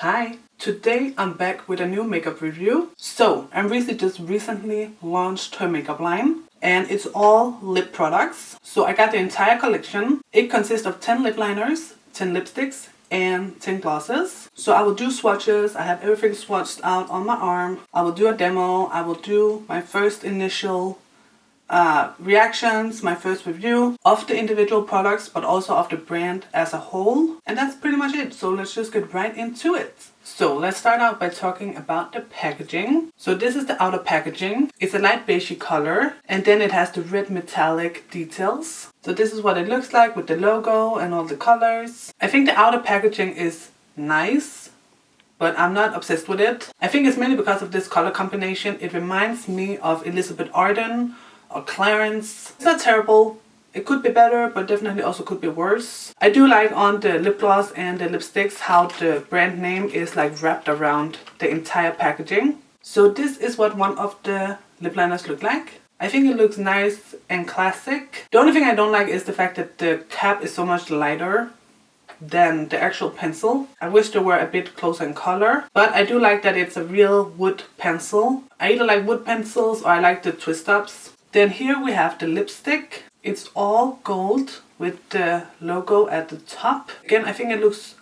Hi! Today I'm back with a new makeup review. So, Amrezy just recently launched her makeup line and it's all lip products. So I got the entire collection. It consists of 10 lip liners, 10 lipsticks and 10 glosses. So I will do swatches. I have everything swatched out on my arm. I will do a demo. I will do my first initial reactions, my first review of the individual products, but also of the brand as a whole. And that's pretty much it. So let's just get right into it. So let's start out by talking about the packaging. So this is the outer packaging. It's a light beigey color and then it has the red metallic details. So this is what it looks like with the logo and all the colors. I think the outer packaging is nice, but I'm not obsessed with it. I think it's mainly because of this color combination. It reminds me of Elizabeth Arden or Clarence. It's not terrible. It could be better, but definitely also could be worse. I do like on the lip gloss and the lipsticks how the brand name is like wrapped around the entire packaging. So this is what one of the lip liners look like. I think it looks nice and classic. The only thing I don't like is the fact that the cap is so much lighter than the actual pencil. I wish they were a bit closer in color, but I do like that it's a real wood pencil. I either like wood pencils or I like the twist ups. Then here we have the lipstick. It's all gold with the logo at the top. Again, I think it looks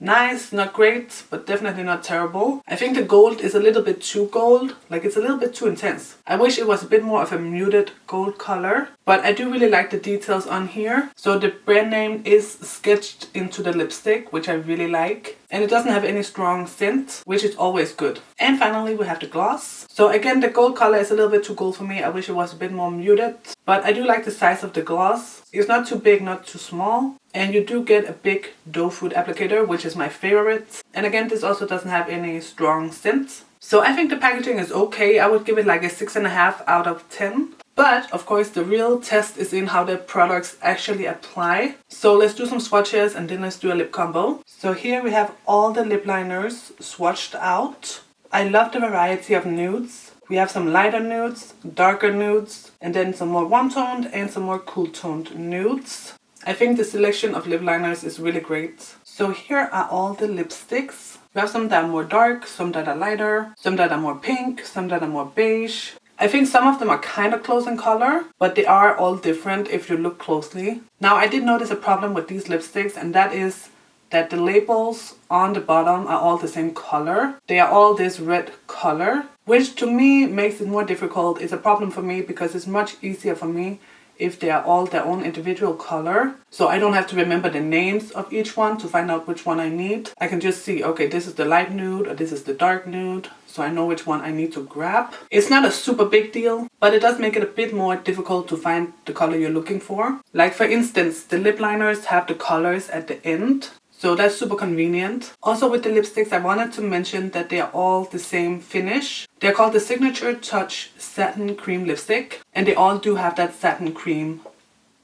nice, not great, but definitely not terrible. I think the gold is a little bit too gold, like it's a little bit too intense. I wish it was a bit more of a muted gold color, but I do really like the details on here. So the brand name is sketched into the lipstick, which I really like. And it doesn't have any strong scent, which is always good. And finally we have the gloss. So again, the gold color is a little bit too gold for me. I wish it was a bit more muted, but I do like the size of the gloss. It's not too big, not too small. And you do get a big doe foot applicator, which is my favorite. And again, this also doesn't have any strong scent. So I think the packaging is okay. I would give it like a 6.5 out of 10. But of course the real test is in how the products actually apply. So let's do some swatches and then let's do a lip combo. So here we have all the lip liners swatched out. I love the variety of nudes. We have some lighter nudes, darker nudes, and then some more warm-toned and some more cool-toned nudes. I think the selection of lip liners is really great. So here are all the lipsticks. We have some that are more dark, some that are lighter, some that are more pink, some that are more beige. I think some of them are kind of close in color, but they are all different if you look closely. Now I did notice a problem with these lipsticks, and that is that the labels on the bottom are all the same color. They are all this red color, which to me makes it more difficult. It's a problem for me because it's much easier for me if they are all their own individual color. So I don't have to remember the names of each one to find out which one I need. I can just see, okay, this is the light nude or this is the dark nude. So I know which one I need to grab. It's not a super big deal, but it does make it a bit more difficult to find the color you're looking for. Like for instance, the lip liners have the colors at the end. So that's super convenient. Also with the lipsticks, I wanted to mention that they are all the same finish. They're called the Signature Touch Satin Cream Lipstick. And they all do have that satin cream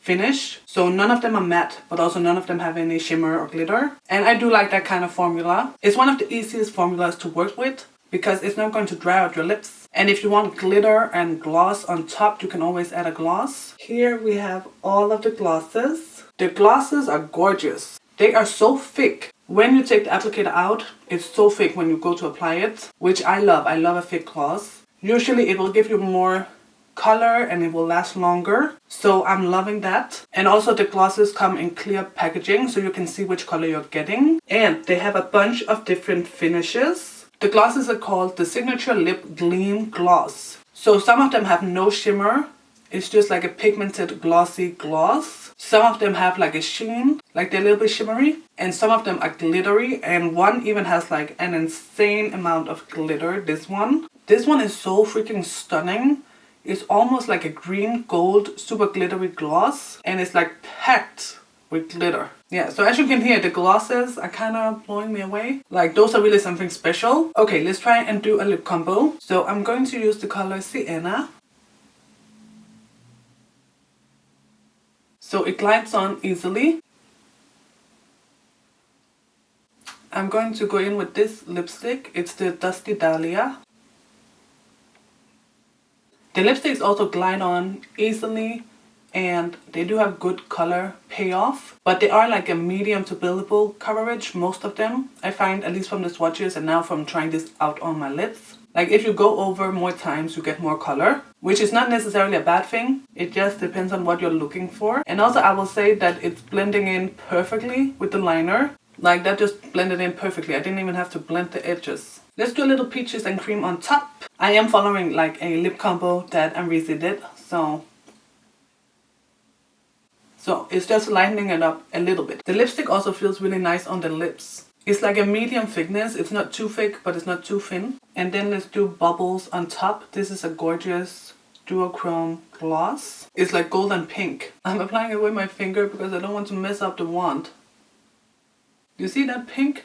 finish. So none of them are matte, but also none of them have any shimmer or glitter. And I do like that kind of formula. It's one of the easiest formulas to work with because it's not going to dry out your lips. And if you want glitter and gloss on top, you can always add a gloss. Here we have all of the glosses. The glosses are gorgeous. They are so thick. When you take the applicator out, it's so thick when you go to apply it, which I love. I love a thick gloss. Usually it will give you more color and it will last longer. So I'm loving that. And also the glosses come in clear packaging so you can see which color you're getting. And they have a bunch of different finishes. The glosses are called the Signature Lip Gleam Gloss. So some of them have no shimmer. It's just like a pigmented glossy gloss. Some of them have like a sheen, like they're a little bit shimmery. And some of them are glittery. And one even has like an insane amount of glitter, this one. This one is so freaking stunning. It's almost like a green gold super glittery gloss. And it's like packed with glitter. Yeah, so as you can hear, the glosses are kind of blowing me away. Like those are really something special. Okay, let's try and do a lip combo. So I'm going to use the color Sienna. So it glides on easily. I'm going to go in with this lipstick. It's the Dusty Dahlia. The lipsticks also glide on easily and they do have good color payoff, but they are like a medium to buildable coverage, most of them. I find, at least from the swatches and now from trying this out on my lips. Like if you go over more times, you get more color, which is not necessarily a bad thing. It just depends on what you're looking for. And also I will say that it's blending in perfectly with the liner. Like that just blended in perfectly. I didn't even have to blend the edges. Let's do a little peaches and cream on top. I am following like a lip combo that Amrezy did. So it's just lightening it up a little bit. The lipstick also feels really nice on the lips. It's like a medium thickness. It's not too thick, but it's not too thin. And then let's do bubbles on top. This is a gorgeous duochrome gloss. It's like gold and pink. I'm applying it with my finger because I don't want to mess up the wand. You see that pink?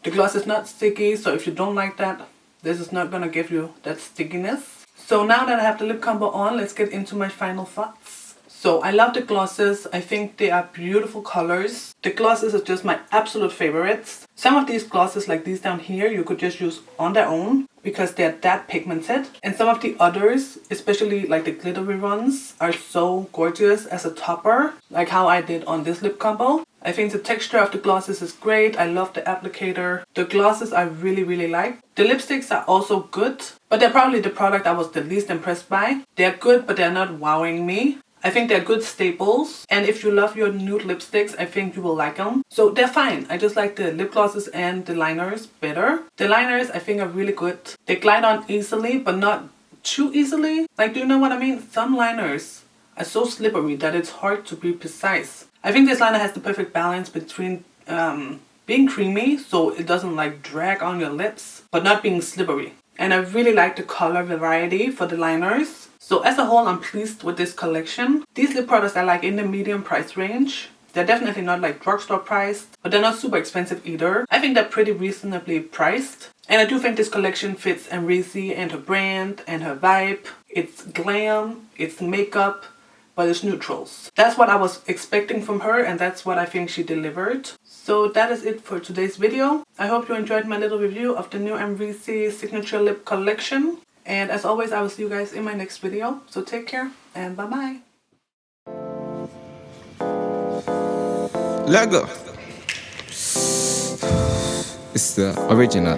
The gloss is not sticky, so if you don't like that, this is not gonna give you that stickiness. So now that I have the lip combo on, let's get into my final thoughts. So I love the glosses. I think they are beautiful colors. The glosses are just my absolute favorites. Some of these glosses, like these down here, you could just use on their own because they're that pigmented. And some of the others, especially like the glittery ones, are so gorgeous as a topper, like how I did on this lip combo. I think the texture of the glosses is great. I love the applicator. The glosses I really like. The lipsticks are also good, but they're probably the product I was the least impressed by. They're good, but they're not wowing me. I think they're good staples, and if you love your nude lipsticks, I think you will like them. So they're fine. I just like the lip glosses and the liners better. The liners I think are really good. They glide on easily, but not too easily. Like, do you know what I mean? Some liners are so slippery that it's hard to be precise. I think this liner has the perfect balance between being creamy, so it doesn't like drag on your lips, but not being slippery. And I really like the color variety for the liners. So as a whole, I'm pleased with this collection. These lip products are like in the medium price range. They're definitely not like drugstore priced, but they're not super expensive either. I think they're pretty reasonably priced. And I do think this collection fits Amrezy and her brand and her vibe. It's glam, it's makeup, but it's neutrals. That's what I was expecting from her, and that's what I think she delivered. So that is it for today's video. I hope you enjoyed my little review of the new Amrezy Signature Lip collection. And as always, I will see you guys in my next video. So take care and bye bye. Lego. It's the original.